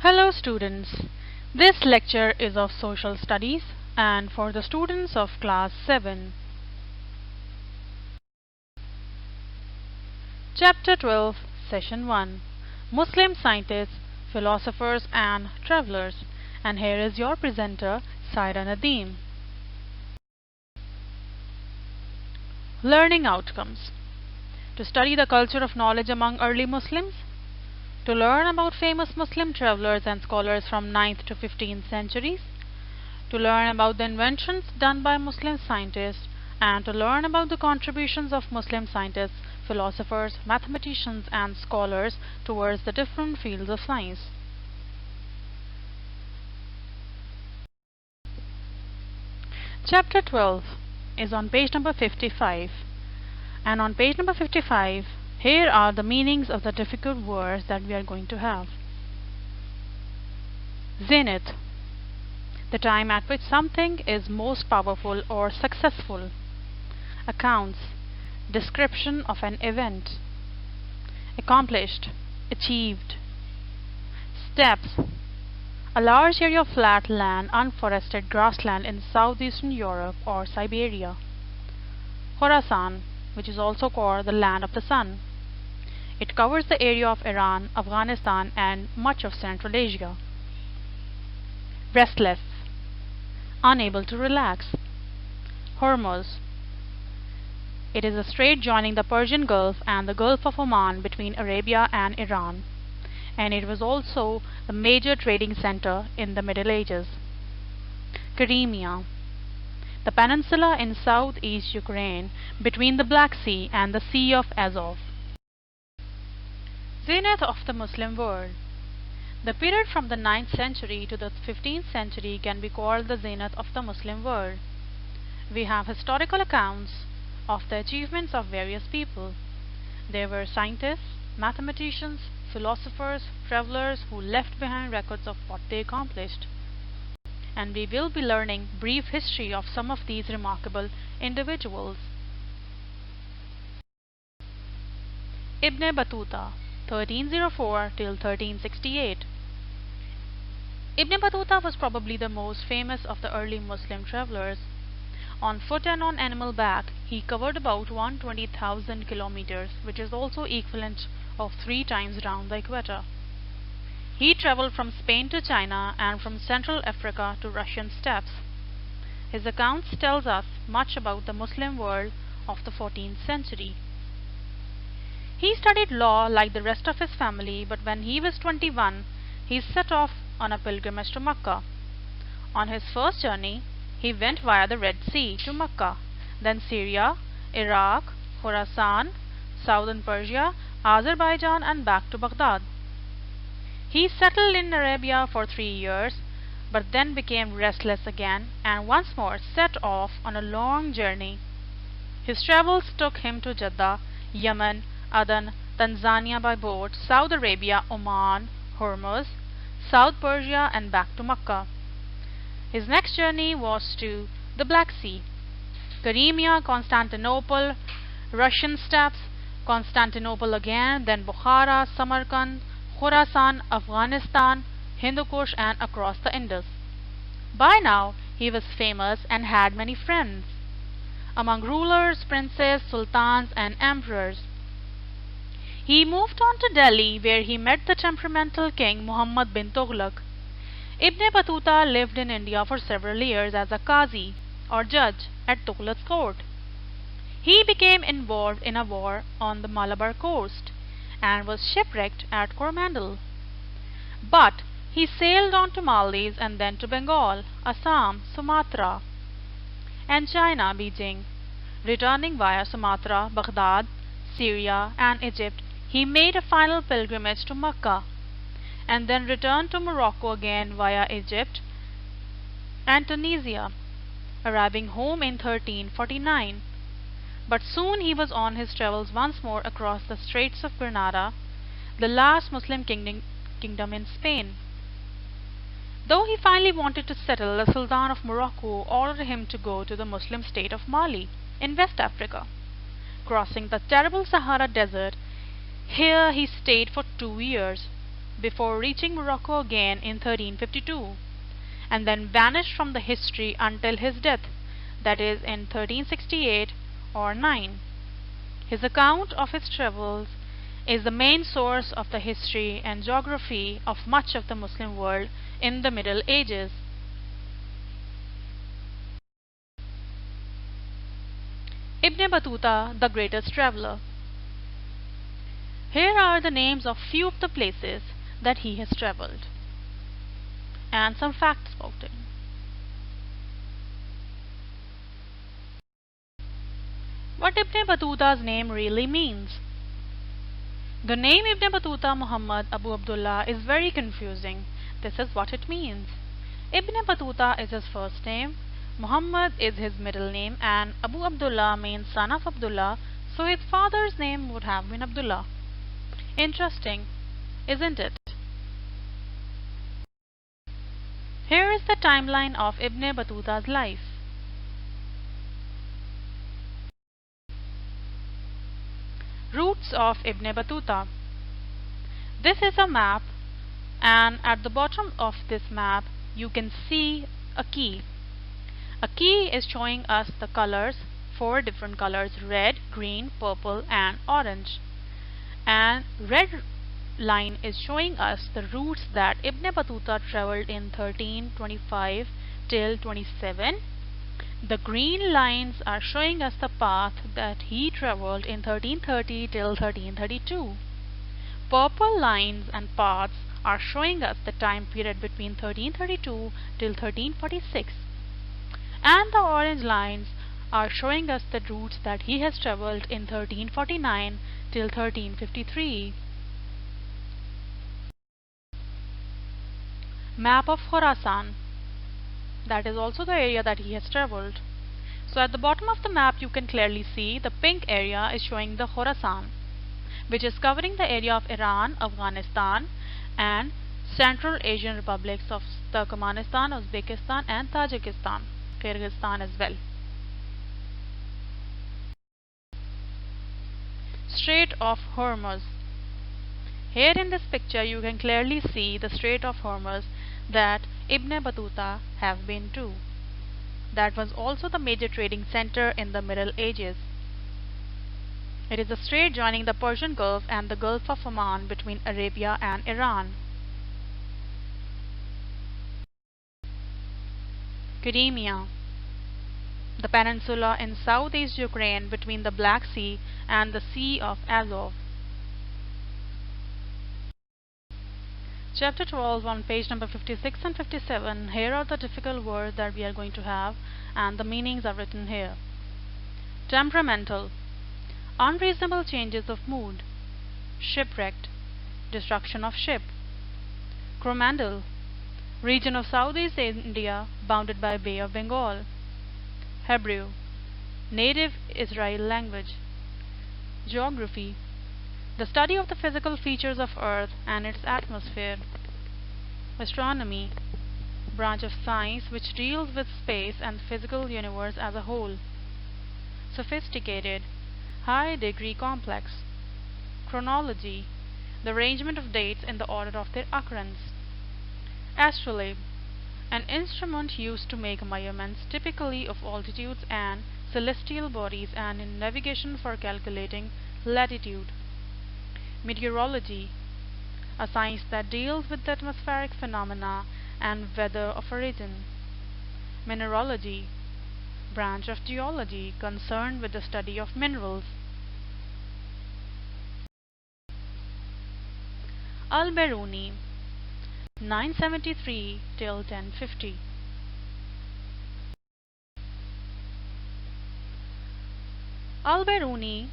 Hello students, this lecture is of social studies and for the students of class 7. Chapter 12, Session 1, Muslim Scientists, Philosophers and Travelers, and here is your presenter Saira Nadeem. Learning Outcomes. To study the culture of knowledge among early Muslims, to learn about famous Muslim travelers and scholars from 9th to 15th centuries, to learn about the inventions done by Muslim scientists, and to learn about the contributions of Muslim scientists, philosophers, mathematicians and scholars towards the different fields of science. Chapter 12 is on page number 55, and on page number 55 here are the meanings of the difficult words that we are going to have. Zenith, the time at which something is most powerful or successful. Accounts, description of an event. Accomplished, achieved. Steppes, a large area of flat land, unforested grassland in southeastern Europe or Siberia. Khorasan, which is also called the land of the sun. It covers the area of Iran, Afghanistan and much of Central Asia. Restless, unable to relax. Hormuz, it is a strait joining the Persian Gulf and the Gulf of Oman between Arabia and Iran, and it was also the major trading center in the Middle Ages. Crimea, the peninsula in southeast Ukraine between the Black Sea and the Sea of Azov. Zenith of the Muslim world. The period from the 9th century to the 15th century can be called the zenith of the Muslim world. We have historical accounts of the achievements of various people. There were scientists, mathematicians, philosophers, travelers who left behind records of what they accomplished. And we will be learning brief history of some of these remarkable individuals. Ibn Battuta, 1304 till 1368. Ibn Battuta was probably the most famous of the early Muslim travelers. On foot and on animal back, he covered about 120,000 kilometers, which is also equivalent of 3 times round the equator. He traveled from Spain to China and from Central Africa to Russian steppes. His accounts tells us much about the Muslim world of the 14th century. He studied law like the rest of his family, but when he was 21, he set off on a pilgrimage to Mecca. On his first journey, he went via the Red Sea to Mecca, then Syria, Iraq, Khorasan, southern Persia, Azerbaijan and back to Baghdad. He settled in Arabia for 3 years, but then became restless again and once more set off on a long journey. His travels took him to Jeddah, Yemen, Aden, Tanzania by boat, Saudi Arabia, Oman, Hormuz, South Persia and back to Mecca. His next journey was to the Black Sea, Crimea, Constantinople, Russian steppes, Constantinople again, then Bukhara, Samarkand, Khorasan, Afghanistan, Hindu Kush and across the Indus. By now he was famous and had many friends among rulers, princes, sultans and emperors. He moved on to Delhi, where he met the temperamental king Muhammad bin Tughlaq. Ibn Battuta lived in India for several years as a qazi or judge at Tughlaq's court. He became involved in a war on the Malabar coast and was shipwrecked at Coromandel. But he sailed on to Maldives and then to Bengal, Assam, Sumatra and China, Beijing. Returning via Sumatra, Baghdad, Syria and Egypt, he made a final pilgrimage to Mecca and then returned to Morocco again via Egypt and Tunisia, arriving home in 1349. But soon he was on his travels once more across the Straits of Granada, the last Muslim kingdom in Spain. Though he finally wanted to settle, the Sultan of Morocco ordered him to go to the Muslim state of Mali in West Africa. Crossing the terrible Sahara Desert, here he stayed for 2 years. before reaching Morocco again in 1352, and then vanished from the history until his death, that is in 1368 or 9. His account of his travels is the main source of the history and geography of much of the Muslim world in the Middle Ages. Ibn Battuta, the greatest traveler. Here are the names of few of the places that he has traveled and some facts about him. What Ibn Battuta's name really means. The name Ibn Battuta Muhammad Abu Abdullah is very confusing. This is what it means. Ibn Battuta is his first name, Muhammad is his middle name, and Abu Abdullah means son of Abdullah, so his father's name would have been Abdullah. Interesting, isn't it? Here is the timeline of Ibn Battuta's life. Routes of Ibn Battuta. This is a map, and at the bottom of this map you can see a key. A key is showing us the colors, 4 different colors: red, green, purple and orange. And red line is showing us the routes that Ibn Battuta traveled in 1325 till 27. The green lines are showing us the path that he traveled in 1330 till 1332. Purple lines and paths are showing us the time period between 1332 till 1346. And the orange lines are showing us the routes that he has traveled in 1349 till 1353. Map of Khorasan. That is also the area that he has traveled. So at the bottom of the map you can clearly see the pink area is showing the Khorasan, which is covering the area of Iran, Afghanistan and Central Asian republics of Turkmenistan, Uzbekistan and Tajikistan, Kyrgyzstan as well. Strait of Hormuz. Here in this picture you can clearly see the Strait of Hormuz that Ibn Battuta have been to. That was also the major trading center in the Middle Ages. It is a strait joining the Persian Gulf and the Gulf of Oman between Arabia and Iran. Crimea, the peninsula in southeast Ukraine between the Black Sea and the Sea of Azov. Chapter 12 on page number 56 and 57. Here are the difficult words that we are going to have and the meanings are written here. Temperamental, unreasonable changes of mood. Shipwrecked, destruction of ship. Coromandel, region of Southeast India bounded by Bay of Bengal. Hebrew, native Israel language. Geography, the study of the physical features of Earth and its atmosphere. Astronomy, branch of science which deals with space and the physical universe as a whole. Sophisticated, high degree complex. Chronology, the arrangement of dates in the order of their occurrence. Astrolabe, an instrument used to make measurements typically of altitudes and celestial bodies and in navigation for calculating latitude. Meteorology, a science that deals with the atmospheric phenomena and weather of a region. Mineralogy, branch of geology concerned with the study of minerals. Al-BERUNI, 973 till 1050. Al-BERUNI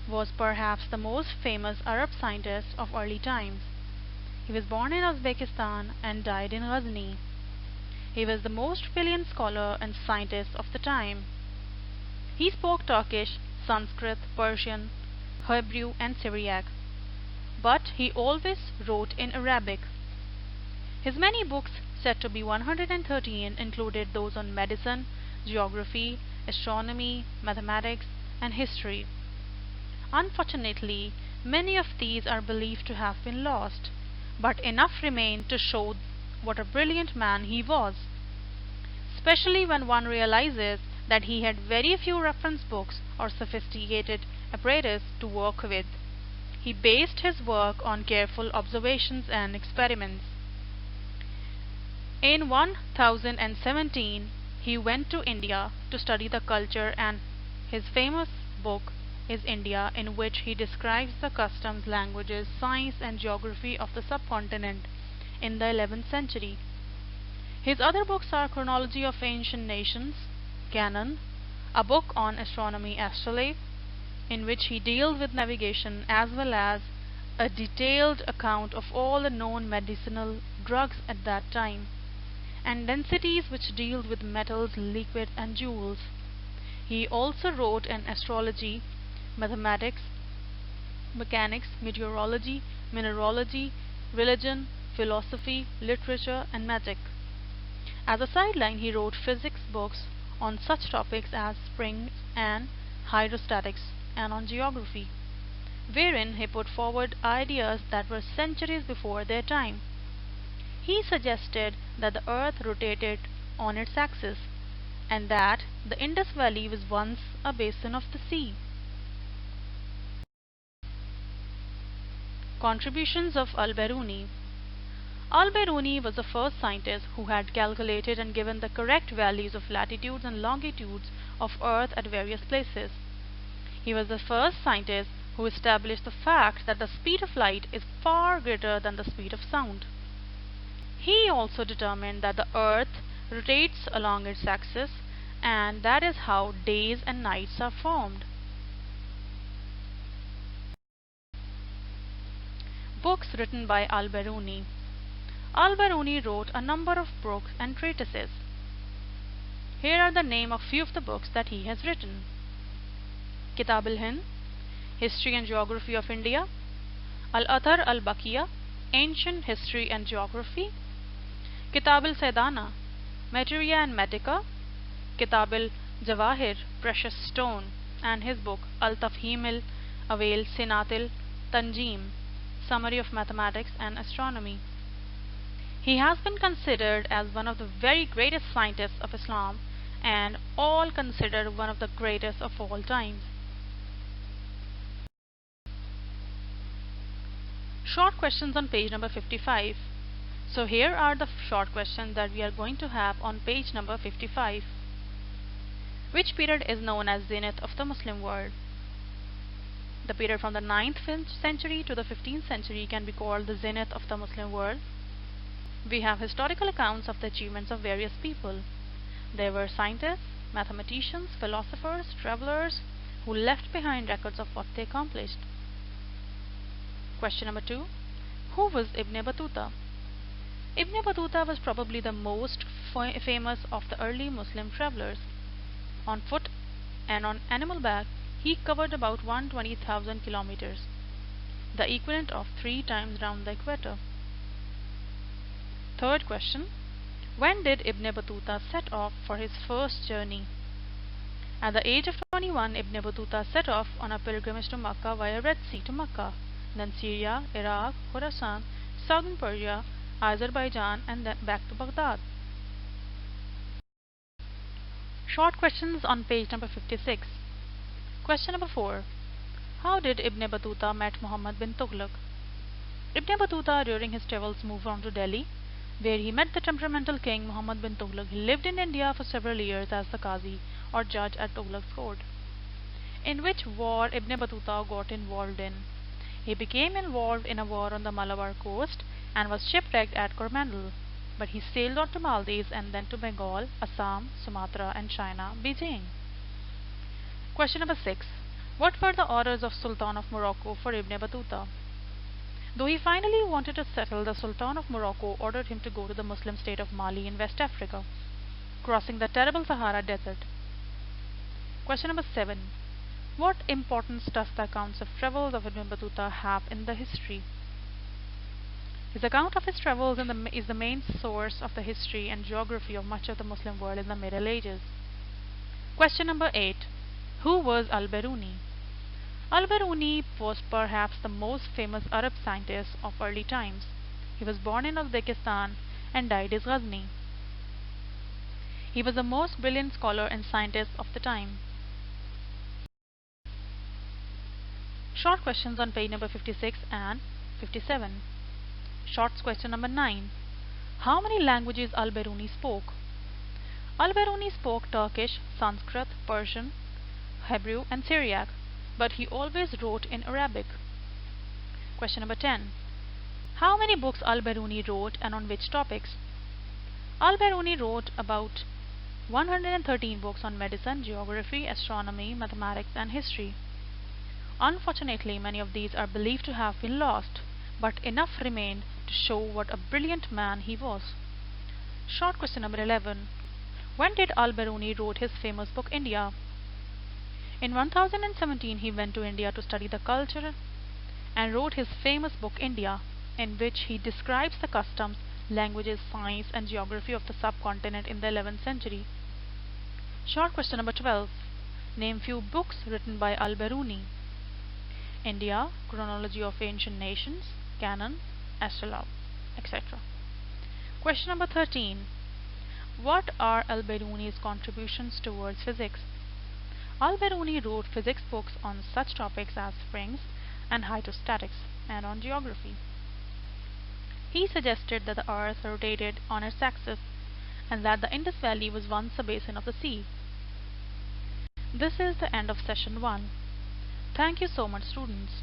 was perhaps the most famous Arab scientist of early times. He was born in Uzbekistan and died in Ghazni. He was the most brilliant scholar and scientist of the time. He spoke Turkish, Sanskrit, Persian, Hebrew and Syriac, but he always wrote in Arabic. His many books, said to be 113, included those on medicine, geography, astronomy, mathematics and history. Unfortunately, many of these are believed to have been lost, but enough remained to show what a brilliant man he was, especially when one realizes that he had very few reference books or sophisticated apparatus to work with. He based his work on careful observations and experiments. In 1017, he went to India to study the culture, and his famous book is India, in which he describes the customs, languages, science, and geography of the subcontinent in the 11th century. His other books are Chronology of Ancient Nations, Canon, a book on astronomy, Astrolabe, in which he deals with navigation, as well as a detailed account of all the known medicinal drugs at that time, and densities, which deals with metals, liquids, and jewels. He also wrote an astrology, mathematics, mechanics, meteorology, mineralogy, religion, philosophy, literature, and magic. As a sideline, he wrote physics books on such topics as springs and hydrostatics, and on geography, wherein he put forward ideas that were centuries before their time. He suggested that the earth rotated on its axis, and that the Indus Valley was once a basin of the sea. Contributions of Al-Biruni. Al-Biruni was the first scientist who had calculated and given the correct values of latitudes and longitudes of Earth at various places. He was the first scientist who established the fact that the speed of light is far greater than the speed of sound. He also determined that the Earth rotates along its axis, and that is how days and nights are formed. Books written by Al-Biruni. Al-Biruni wrote a number of books and treatises. Here are the names of few of the books that he has written: Kitab al-Hind, History and Geography of India; Al-Athar al-Baqiya, Ancient History and Geography; Kitab al-Saydana, Materia and Medica; Kitab al-Jawahir, Precious Stone; and his book Al-Tafhim al-Awal Sinat al-Tanjim, Summary of Mathematics and Astronomy. He has been considered as one of the very greatest scientists of Islam, and all considered one of the greatest of all times. Short questions on page number 55. So here are the short questions that we are going to have on page number 55. Which period is known as Zenith of the Muslim world? The period from the 9th century to the 15th century can be called the Zenith of the Muslim world. We have historical accounts of the achievements of various people. There were scientists, mathematicians, philosophers, travelers who left behind records of what they accomplished. Question number 2. Who was Ibn Battuta? Ibn Battuta was probably the most famous of the early Muslim travelers. On foot and on animal back, he covered about 120,000 kilometers, the equivalent of 3 times round the equator. Third question. When did Ibn Battuta set off for his first journey? At the age of 21, Ibn Battuta set off on a pilgrimage to Makkah via Red Sea to Makkah, then Syria, Iraq, Khorasan, southern Persia, Azerbaijan, and then back to Baghdad. Short questions on page number 56. Question number 4. How did Ibn Battuta met Muhammad bin Tughlaq? Ibn Battuta during his travels moved on to Delhi, where he met the temperamental king Muhammad bin Tughlaq. He lived in India for several years as the Qazi or judge at Tughlaq's court. In which war Ibn Battuta got involved in? He became involved in a war on the Malabar coast and was shipwrecked at Coromandel, but he sailed on to Maldives and then to Bengal, Assam, Sumatra, and China, Beijing. Question number 6. What were the orders of Sultan of Morocco for Ibn Battuta? Though he finally wanted to settle, the Sultan of Morocco ordered him to go to the Muslim state of Mali in West Africa, crossing the terrible Sahara Desert. Question number 7. What importance does the accounts of travels of Ibn Battuta have in the history? His account of his travels is the main source of the history and geography of much of the Muslim world in the Middle Ages. Question number 8. Who was Al-Biruni? Al-Biruni was perhaps the most famous Arab scientist of early times. He was born in Uzbekistan and died in Ghazni. He was the most brilliant scholar and scientist of the time. Short questions on page number 56 and 57. Shorts question number 9. How many languages al-Biruni spoke? Al-Biruni spoke Turkish, Sanskrit, Persian, Hebrew and Syriac, but he always wrote in Arabic. Question number 10. How many books al-Biruni wrote and on which topics? Al-Biruni wrote about 113 books on medicine, geography, astronomy, mathematics and history. Unfortunately, many of these are believed to have been lost, but enough remain to show what a brilliant man he was. Short question number 11. When did al-Biruni wrote his famous book India? In 1017 he went to India to study the culture and wrote his famous book India, in which he describes the customs, languages, science and geography of the subcontinent in the 11th century. Short question number 12. Name few books written by al-Biruni. India, Chronology of Ancient Nations, Canon, Astrolabe, etc. Question number 13. What are al-Biruni's contributions towards physics? Al-Biruni wrote physics books on such topics as springs and hydrostatics and on geography. He suggested that the earth rotated on its axis and that the Indus Valley was once a basin of the sea. This is the end of session 1. Thank you so much, students.